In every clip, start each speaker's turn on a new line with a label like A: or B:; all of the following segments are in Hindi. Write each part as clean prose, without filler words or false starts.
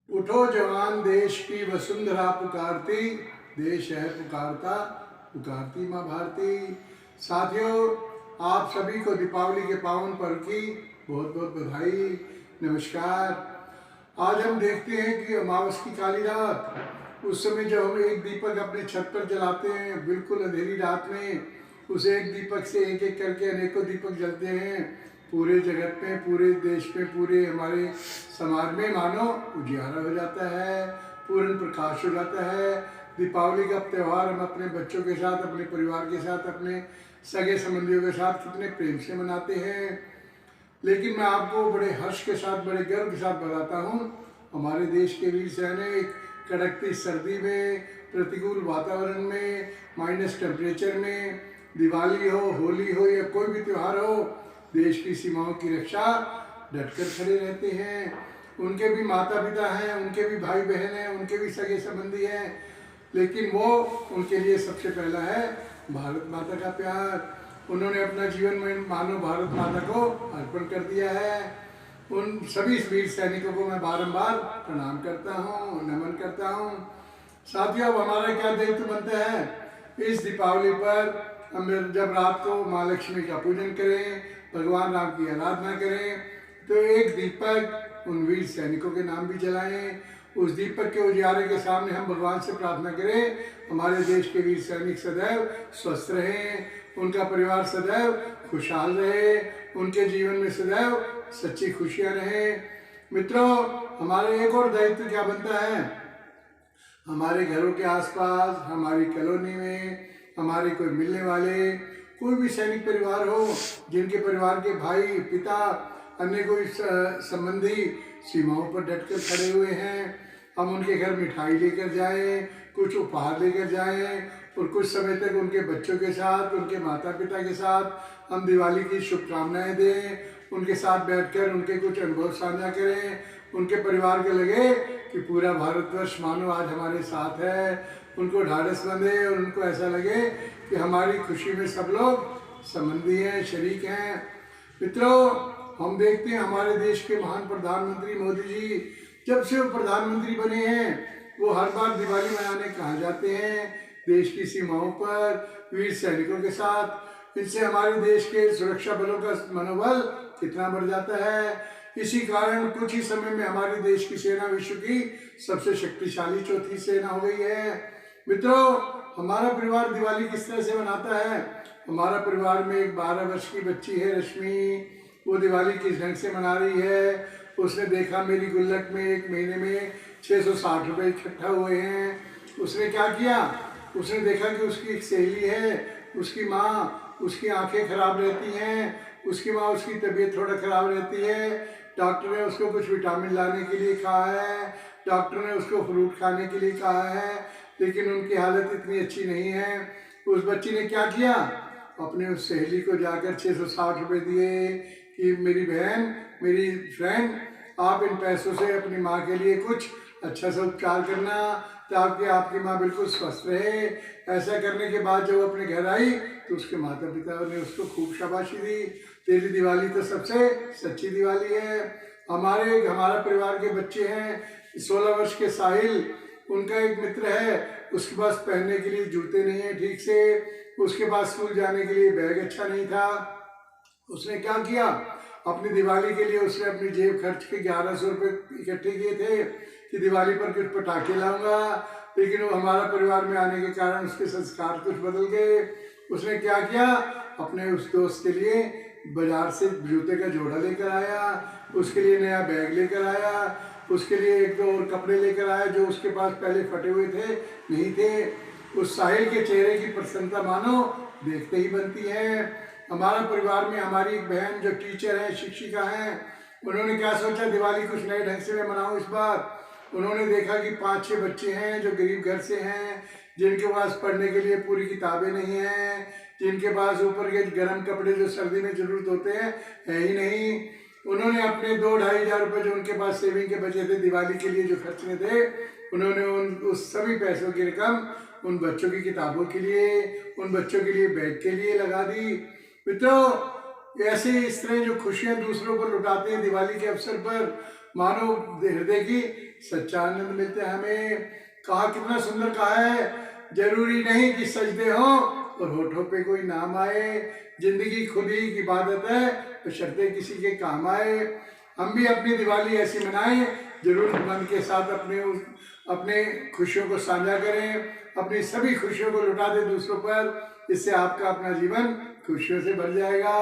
A: उठो जवान देश की वसुंधरा पुकारती, देश है पुकारता, पुकारती माँ भारती। साथियों, आप सभी को दीपावली के पावन पर्व की बहुत बहुत बधाई, नमस्कार। आज हम देखते हैं कि अमावस की काली रात, उस समय जब हम एक दीपक अपने छत पर जलाते हैं, बिल्कुल अंधेरी रात में, उस एक दीपक से एक एक करके अनेकों दीपक जलते हैं। पूरे जगत में, पूरे देश में, पूरे हमारे समाज में मानो उजियारा हो जाता है, पूर्ण प्रकाश हो जाता है। दीपावली का त्यौहार हम अपने बच्चों के साथ, अपने परिवार के साथ, अपने सगे संबंधियों के साथ कितने प्रेम से मनाते हैं। लेकिन मैं आपको बड़े हर्ष के साथ, बड़े गर्व के साथ बताता हूँ, हमारे देश के वीर सैनिक कड़कती सर्दी में, प्रतिकूल वातावरण में, माइनस टेम्परेचर में, दिवाली हो, होली हो या कोई भी त्यौहार हो, देश की सीमाओं की रक्षा डटकर खड़े रहते हैं। उनके भी माता पिता हैं, उनके भी भाई बहन हैं, उनके भी सगे संबंधी हैं, लेकिन वो उनके लिए सबसे पहला है भारत माता का प्यार। उन्होंने अपना जीवन में मानो भारत माता को अर्पण कर दिया है। उन सभी वीर सैनिकों को मैं बारंबार प्रणाम करता हूँ, नमन करता हूँ। साथियों, अब हमारा क्या दायित्व बनता है इस दीपावली पर, हम जब रात को माँ लक्ष्मी का पूजन करें, भगवान राम की आराधना करें, तो एक दीपक उन वीर सैनिकों के नाम भी जलाएं। उस दीपक के उजियारे के सामने हम भगवान से प्रार्थना करें, हमारे देश के वीर सैनिक सदैव स्वस्थ रहें, उनका परिवार सदैव खुशहाल रहे, उनके जीवन में सदैव सच्ची खुशियां रहें। मित्रों, हमारे एक और दायित्व क्या बनता है, हमारे घरों के आसपास, हमारी कॉलोनी में, हमारे कोई मिलने वाले, कोई भी सैनिक परिवार हो, जिनके परिवार के भाई, पिता, अन्य कोई संबंधी सीमाओं पर डटकर खड़े हुए हैं, हम उनके घर मिठाई लेकर जाएं, कुछ उपहार लेकर जाएं और कुछ समय तक उनके बच्चों के साथ, उनके माता पिता के साथ हम दिवाली की शुभकामनाएं दें, उनके साथ बैठकर उनके कुछ अनुभव साझा करें। उनके परिवार को लगे कि पूरा भारतवर्ष मानो आज हमारे साथ है, उनको ढाढ़स बंधे और उनको ऐसा लगे कि हमारी खुशी में सब लोग संबंधी हैं, शरीक हैं। मित्रों, हम देखते हैं हमारे देश के महान प्रधानमंत्री मोदी जी, जब से वो प्रधानमंत्री बने हैं, वो हर बार दिवाली मनाने कहाँ जाते हैं, देश की सीमाओं पर वीर सैनिकों के साथ। इससे हमारे देश के सुरक्षा बलों का मनोबल कितना बढ़ जाता है। इसी कारण कुछ ही समय में हमारे देश की सेना विश्व की सबसे शक्तिशाली चौथी सेना हो गई है। मित्रों, हमारा परिवार दिवाली किस तरह से मनाता है, हमारा परिवार में एक 12 वर्ष की बच्ची है रश्मि, वो दिवाली किस ढंग से मना रही है। उसने देखा मेरी गुल्लक में एक महीने में 660 रुपये इकट्ठा हुए हैं। उसने क्या किया, उसने देखा कि उसकी एक सहेली है, उसकी माँ, उसकी आंखें खराब रहती हैं, उसकी माँ, उसकी तबीयत थोड़ा खराब रहती है, डॉक्टर ने उसको कुछ विटामिन लाने के लिए कहा है, डॉक्टर ने उसको फ्रूट खाने के लिए कहा है, लेकिन उनकी हालत इतनी अच्छी नहीं है। उस बच्ची ने क्या किया, अपने उस सहेली को जाकर 660 रुपये दिए कि मेरी बहन, मेरी फ्रेंड, आप इन पैसों से अपनी माँ के लिए कुछ अच्छा सा उपचार करना ताकि आपकी माँ बिल्कुल स्वस्थ रहे। ऐसा करने के बाद जब वो अपने घर आई तो उसके माता पिता ने उसको खूब शाबाशी दी, तेरी दिवाली तो सबसे सच्ची दिवाली है। हमारा परिवार के बच्चे हैं, 16 वर्ष के साहिल, उनका एक मित्र है, उसके पास पहनने के लिए जूते नहीं है ठीक से, उसके पास स्कूल जाने के लिए बैग अच्छा नहीं था। उसने क्या किया, अपनी दिवाली के लिए उसने अपनी जेब खर्च के 1100 रुपये इकट्ठे किए थे कि दिवाली पर कुछ पटाखे लाऊंगा, लेकिन वो हमारा परिवार में आने के कारण उसके संस्कार कुछ बदल गए। उसने क्या किया, अपने उस दोस्त के लिए बाजार से जूते का जोड़ा लेकर आया, उसके लिए नया बैग लेकर आया, उसके लिए एक दो और कपड़े लेकर आया जो उसके पास पहले फटे हुए थे, नहीं थे। उस साहिल के चेहरे की प्रसन्नता मानो देखते ही बनती है। हमारा परिवार में हमारी एक बहन जो टीचर है, शिक्षिका हैं, उन्होंने क्या सोचा, दिवाली कुछ नए ढंग से मैं मनाऊं इस बार। उन्होंने देखा कि 5-6 बच्चे हैं जो गरीब घर से हैं, जिनके पास पढ़ने के लिए पूरी किताबें नहीं हैं, जिनके पास ऊपर के गर्म कपड़े जो सर्दी में जरूरत होते हैं है ही नहीं। उन्होंने अपने 2-2.5 हज़ार रुपये जो उनके पास सेविंग के बचे थे दिवाली के लिए जो खर्चने थे, उन्होंने उस सभी पैसों की रकम उन बच्चों की किताबों के लिए, उन बच्चों के लिए बैग के लिए लगा दी। मित्रों, ऐसे इस तरह जो खुशियां दूसरों को लुटाते हैं दिवाली के अवसर पर, मानो हृदय की सच्चा आनंद मिलता है हमें। कहा कितना सुंदर कहा है, जरूरी नहीं कि सजदे हो और होठों पे कोई नाम आए, जिंदगी खुद ही की इबादत है तो शर्तें किसी के काम आए। हम भी अपनी दिवाली ऐसी मनाएं, जरूरतमंद के साथ अपने खुशियों को साझा करें, अपनी सभी खुशियों को लुटा दें दूसरों पर। इससे आपका अपना जीवन खुशियों से भर जाएगा।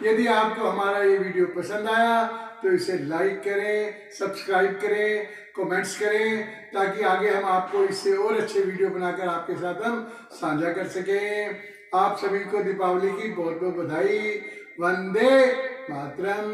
A: यदि आपको हमारा ये वीडियो पसंद आया तो इसे लाइक करें, सब्सक्राइब करें, कमेंट्स करें, ताकि आगे हम आपको इससे और अच्छे वीडियो बनाकर आपके साथ हम साझा कर सकें। आप सभी को दीपावली की बहुत बहुत बधाई। वंदे मातरम।